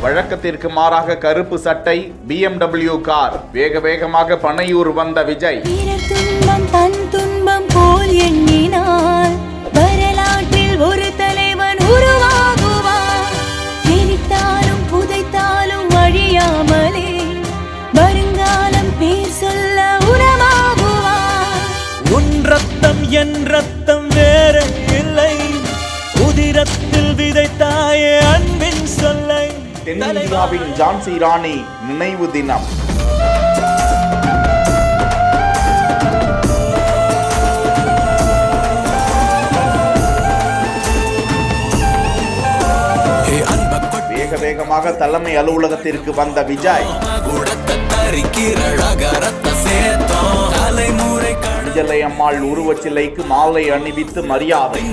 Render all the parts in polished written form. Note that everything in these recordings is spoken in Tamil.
வழக்கத்திற்கு மாறாக கருப்பு சட்டை, BMW கார். வேக வேகமாக பனையூர் வந்த விஜய். போல் எண்ணினால் வரலாற்றில் ஒரு தலைவன் உருவாகுவார். நினைத்தாலும் புதைத்தாலும் அழியாமலே வருங்காலம் பேர் சொல்ல உணவாகுவார். உன் ரத்தம் என் ரத்தம் வேற இல்லை, உதிரத்தில் விதைத்தாயே அன்பின் சொல்லை. தென்னிந்தியாவின் ஜான்சி ராணி நினைவு தினம். வேக வேகமாக தலைமை அலுவலகத்திற்கு வந்த விஜய். அஞ்சலை அம்மாள் உருவச்சிலைக்கு மாலை அணிவித்து மரியாதை.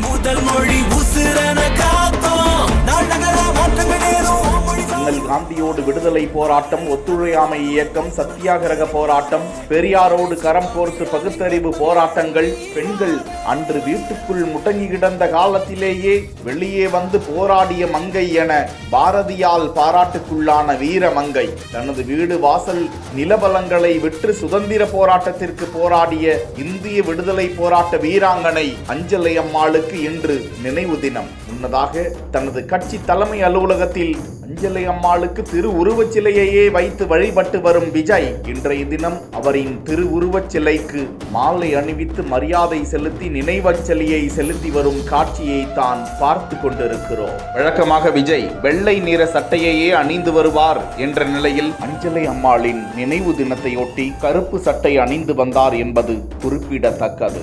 அண்ணல் காந்தியோடு விடுதலை போராட்டம், ஒத்துழையாமை இயக்கம், சத்தியாகிரக போராட்டம், பெரியாரோடு கரம் கோர்த்து பகுத்தறிவு போராட்டங்கள். பெண்கள் அன்று வீட்டுக்குள் முடங்கி கிடந்த காலத்திலேயே வெளியே வந்து போராடிய மங்கை என பாரதியால் பாராட்டுக்குள்ளான வீர மங்கை. தனது வீடு வாசல் நிலபலங்களை விற்று சுதந்திர போராட்டத்திற்கு போராடிய இந்திய விடுதலை போராட்ட வீராங்கனை அஞ்சலை அம்மாளுக்கு இன்று நினைவு தினம். முன்னதாக தனது கட்சி தலைமை அலுவலகத்தில் அஞ்சலை அம்மாளுக்கு திரு உருவச் சிலையையே வைத்து வழிபட்டு வரும் விஜய் இன்றைய தினம் அவரின் திரு உருவச் சிலைக்கு மாலை அணிவித்து மரியாதை செலுத்தி நினைவஞ்சலியை செலுத்தி வரும் காட்சியை தான் பார்த்து கொண்டிருக்கிறோம். வழக்கமாக விஜய் வெள்ளை நிற சட்டையையே அணிந்து வருவார் என்ற நிலையில் அஞ்சலை அம்மாளின் நினைவு தினத்தையொட்டி கருப்பு சட்டை அணிந்து வந்தார் என்பது குறிப்பிடத்தக்கது.